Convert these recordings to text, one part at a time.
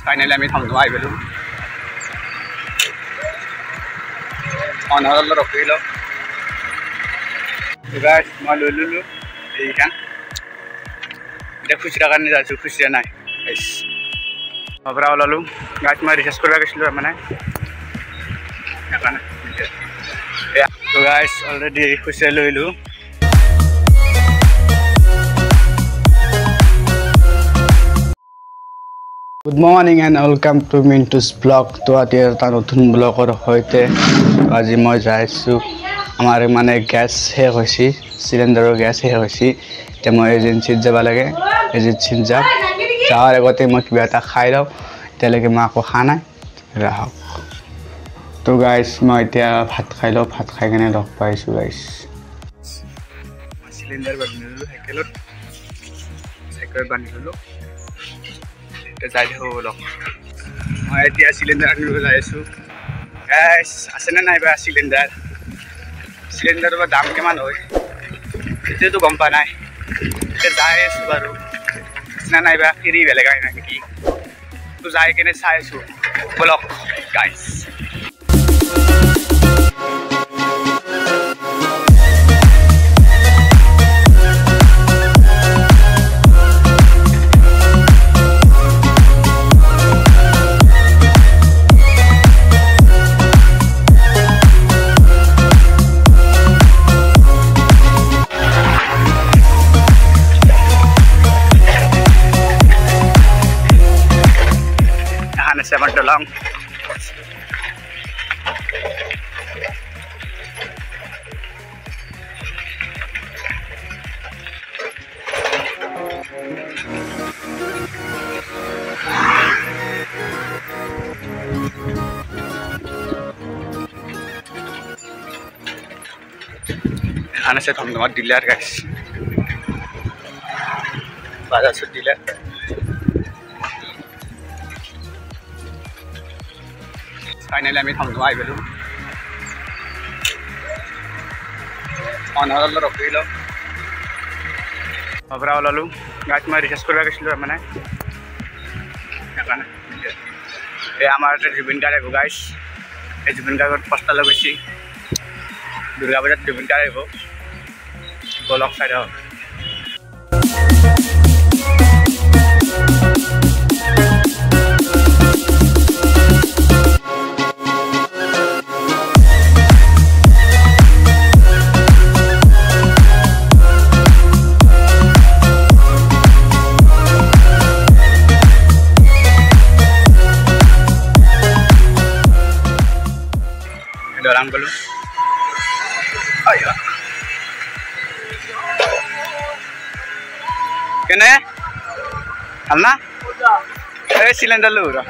Finally আমি থমথম আহি পালোঁ অনহৰত ৰখি লওঁ গাইছ মই লৈ ল'লোঁ এইখন এতিয়া খুচুৰা কাৰণে যাইছোঁ খুচুৰা নাই গাইছ মই পৰা ওলালোঁ গাইছ মই ৰিচাৰ্জ কৰিব গৈছিলোঁ মানে সেইকাৰণে গাইছ অলৰেডি খুচুৰা লৈলোঁ Good morning and welcome to Mintu's vlog. To আজি এটা নতুন ব্লগৰ সৈতে আজি মই যাইছোঁ আমাৰ মানে গ্যাস শেষ হৈছে সিলিন্ডাৰৰ গ্যাস শেষ হৈছে এতিয়া মই এজেন্সিত যাব লাগে এজেন্সিত যাম যাৰ আগতে মই কিবা এটা খাই লওঁ তেতিয়ালৈকে মই আকৌ খা নাই ৰাহক তো গাইছ মই এতিয়া ভাত খাই লওঁ ভাত খাই কেনে লগ পাইছোঁ গাইছ সিলিন্ডাৰ বান্ধিলোঁ সাইকেল বান্ধিলোঁ যাই হলো মই এতিয়া সিলিন্ডাৰ আনিব যাই আছো গাইছ আছে না নাই বা সিলিন্ডাৰৰ দাম কিমান হয় এতিয়াতো গম পা নাই এতিয়া যাই আছো বাৰু না নাই বা ফ্ৰী বেলেগ আহে নেকি তো যাই কেনে চাই আছো বলক গাইছ Seven to long. Ana se thom thom dealer guys. Bazaar se dealer. Finally আমি থমথম আহি পালোঁ অনহৰত ৰখি লওঁ মই পৰা ওলালোঁ গাইছ মই ৰিচাৰ্জ কৰিব গৈছিলোঁ মানে সেইকাৰণে এই আমাৰ জুবিন গাৰ্গ আহিব গাইছ এই জুবিন গাৰ্গত পষ্টাৰ লৈ গৈছে দুৰ্গা পূজাত জুবিন গাৰ্গ আহিব বলক চাই দিয়ক Dorang belum. Ayo. Kene? Alna? Cylinder lu udah.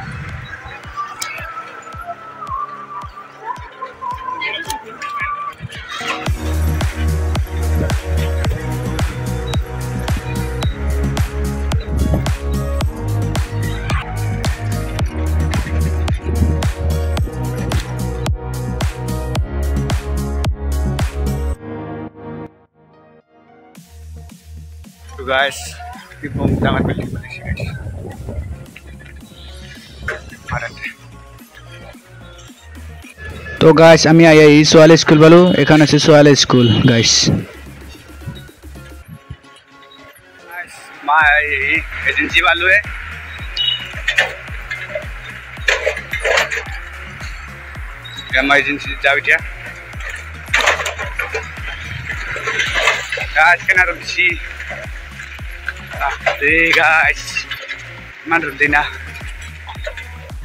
Guys, kita mau jangan beli guys. तो गाइस আমি এই সোয়ালে স্কুল বলো এখানে আছে সোয়ালে স্কুল গাইস মা এজেন্সি वालों है मैं एजेंसी जाओ क्या गाइस कना रुची guys man rudina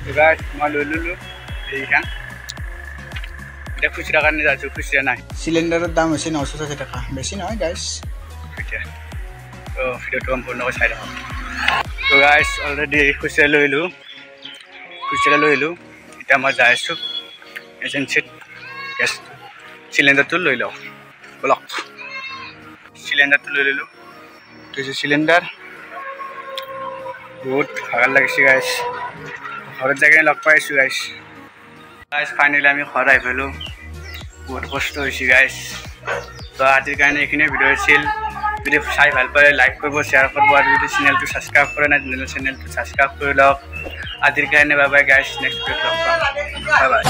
guys mau lulu ikan udah খুচরা কারণে যাচ্ছি খুচরা নাই সিলিন্ডারের দাম হচ্ছে 980 টাকা বেশি নয় গাইস তো ভিডিওটো সম্পূর্ণ চাই রাখো তো গাইস অলরেডি খুচরা লইলো এটা মই যাই আছো এজেন্সিত গ্যাস সিলিন্ডারটো লৈ লও ব্লক সিলিন্ডারটো লৈ ললো This is cylinder. Good. Agar lagi guys. Harus jaga lock pa isu guys. Guys finally আমি ঘৰ আহি পালো বহুত কষ্ট হৈছে guys তো আজিৰ কাৰণে এইখিনি ভিডিও আছিল যদি চাই ভাল পালে লাইক কৰিব শেয়াৰ কৰিব আৰু যদি চেনেলটো সাবস্ক্ৰাইব কৰা নাই চেনেলটো সাবস্ক্ৰাইব কৰি লওক আজিৰ কাৰণে বাই বাই গাইছ নেক্সট ভিডিঅ'ত লগ পাম বাই বাই